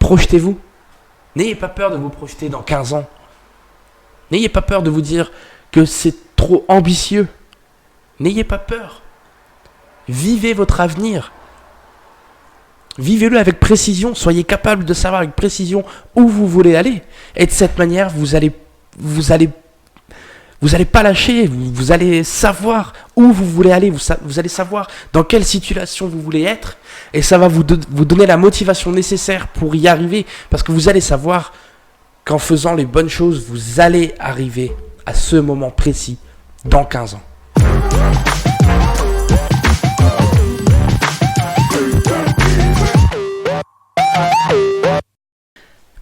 projetez-vous. N'ayez pas peur de vous projeter dans 15 ans. N'ayez pas peur de vous dire que c'est trop ambitieux. N'ayez pas peur. Vivez votre avenir. Vivez-le avec précision. Soyez capable de savoir avec précision où vous voulez aller. Et de cette manière, vous allez pas lâcher. Vous allez savoir où vous voulez aller. Vous allez savoir dans quelle situation vous voulez être. Et ça va vous donner la motivation nécessaire pour y arriver. Parce que vous allez savoir qu'en faisant les bonnes choses, vous allez arriver à ce moment précis dans 15 ans.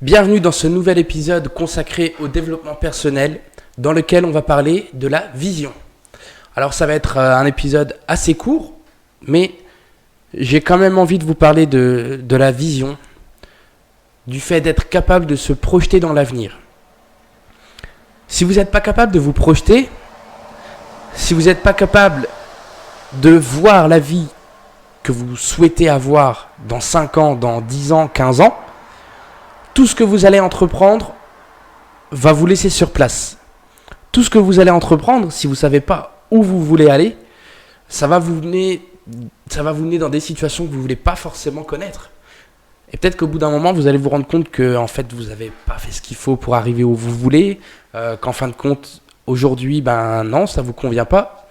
Bienvenue dans ce nouvel épisode consacré au développement personnel dans lequel on va parler de la vision. Alors ça va être un épisode assez court, mais j'ai quand même envie de vous parler de la vision, du fait d'être capable de se projeter dans l'avenir. Si vous n'êtes pas capable de vous projeter, si vous n'êtes pas capable de voir la vie que vous souhaitez avoir dans 5 ans, dans 10 ans, 15 ans, tout ce que vous allez entreprendre va vous laisser sur place. Tout ce que vous allez entreprendre, si vous ne savez pas où vous voulez aller, ça va vous mener dans des situations que vous ne voulez pas forcément connaître. Et peut-être qu'au bout d'un moment, vous allez vous rendre compte que en fait, vous n'avez pas fait ce qu'il faut pour arriver où vous voulez, qu'en fin de compte, aujourd'hui, non, ça ne vous convient pas.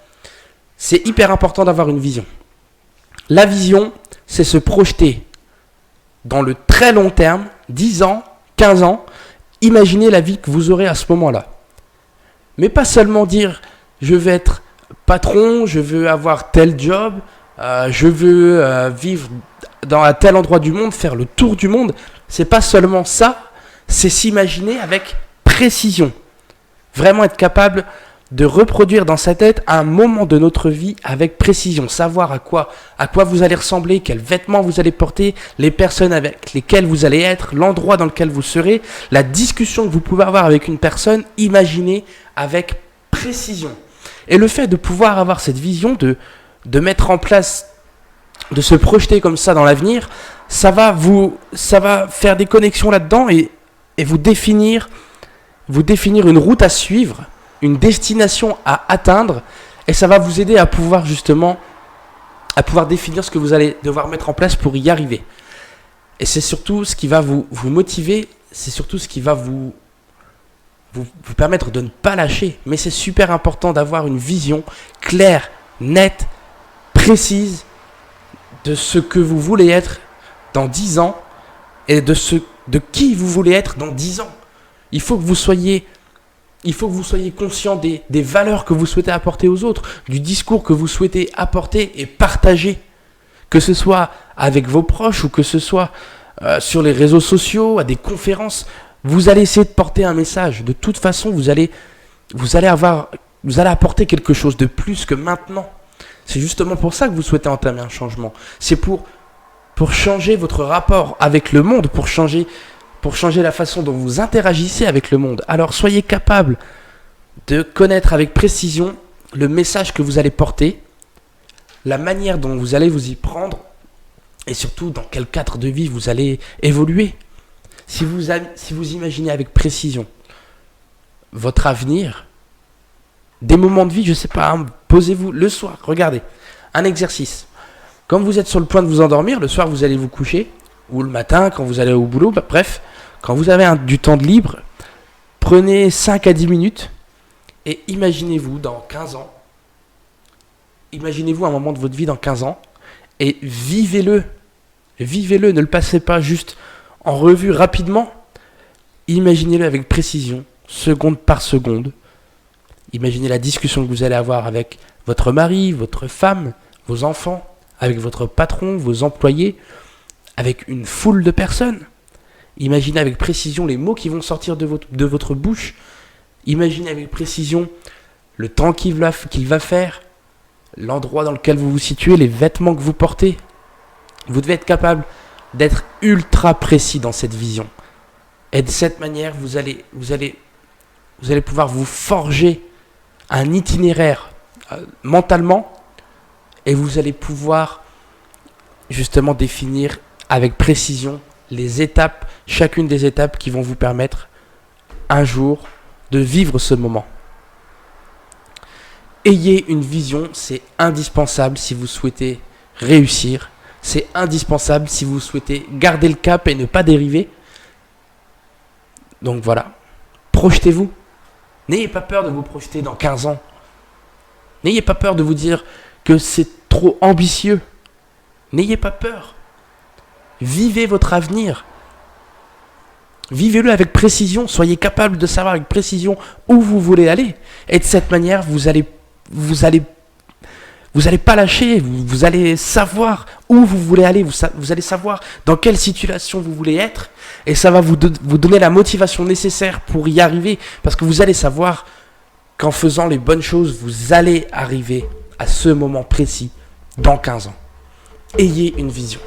C'est hyper important d'avoir une vision. La vision, c'est se projeter dans le très long terme, 10 ans, 15 ans, imaginez la vie que vous aurez à ce moment-là. Mais pas seulement dire « je veux être patron, je veux avoir tel job, je veux vivre dans un tel endroit du monde, faire le tour du monde ». C'est pas seulement ça, c'est s'imaginer avec précision. Vraiment être capable de reproduire dans sa tête un moment de notre vie avec précision, savoir à quoi vous allez ressembler, quels vêtements vous allez porter, les personnes avec lesquelles vous allez être, l'endroit dans lequel vous serez, la discussion que vous pouvez avoir avec une personne, imaginez avec précision. Et le fait de pouvoir avoir cette vision, de mettre en place, de se projeter comme ça dans l'avenir, ça va faire des connexions là-dedans et vous définir une route à suivre, une destination à atteindre, et ça va vous aider à pouvoir définir ce que vous allez devoir mettre en place pour y arriver. Et c'est surtout ce qui va vous motiver, c'est surtout ce qui va vous permettre de ne pas lâcher. Mais c'est super important d'avoir une vision claire, nette, précise de ce que vous voulez être dans 10 ans et de qui vous voulez être dans 10 ans. Il faut que vous soyez conscient des valeurs que vous souhaitez apporter aux autres, du discours que vous souhaitez apporter et partager, que ce soit avec vos proches ou que ce soit sur les réseaux sociaux, à des conférences. Vous allez essayer de porter un message. De toute façon, vous allez apporter quelque chose de plus que maintenant. C'est justement pour ça que vous souhaitez entamer un changement. C'est pour changer votre rapport avec le monde, pour changer la façon dont vous interagissez avec le monde. Alors soyez capable de connaître avec précision le message que vous allez porter, la manière dont vous allez vous y prendre et surtout dans quel cadre de vie vous allez évoluer. Si vous imaginez avec précision votre avenir, des moments de vie, je ne sais pas, posez-vous le soir, regardez, un exercice. Quand vous êtes sur le point de vous endormir, le soir vous allez vous coucher, ou le matin quand vous allez au boulot, bref, quand vous avez du temps de libre, prenez 5 à 10 minutes et imaginez-vous dans 15 ans. Imaginez-vous un moment de votre vie dans 15 ans et vivez-le. Vivez-le, ne le passez pas juste en revue rapidement. Imaginez-le avec précision, seconde par seconde. Imaginez la discussion que vous allez avoir avec votre mari, votre femme, vos enfants, avec votre patron, vos employés, avec une foule de personnes. Imaginez avec précision les mots qui vont sortir de votre bouche. Imaginez avec précision le temps qu'il va faire, l'endroit dans lequel vous vous situez, les vêtements que vous portez. Vous devez être capable d'être ultra précis dans cette vision. Et de cette manière, vous allez pouvoir vous forger un itinéraire mentalement et vous allez pouvoir justement définir avec précision les étapes, chacune des étapes qui vont vous permettre un jour de vivre ce moment. Ayez une vision, c'est indispensable si vous souhaitez réussir. C'est indispensable si vous souhaitez garder le cap et ne pas dériver. Donc voilà, projetez-vous. N'ayez pas peur de vous projeter dans 15 ans. N'ayez pas peur de vous dire que c'est trop ambitieux. N'ayez pas peur. Vivez votre avenir. Vivez-le avec précision. Soyez capable de savoir avec précision où vous voulez aller. Et de cette manière, vous allez pas lâcher. Vous allez savoir où vous voulez aller. Vous allez savoir dans quelle situation vous voulez être. Et ça va vous donner la motivation nécessaire pour y arriver. Parce que vous allez savoir qu'en faisant les bonnes choses, vous allez arriver à ce moment précis dans 15 ans. Ayez une vision.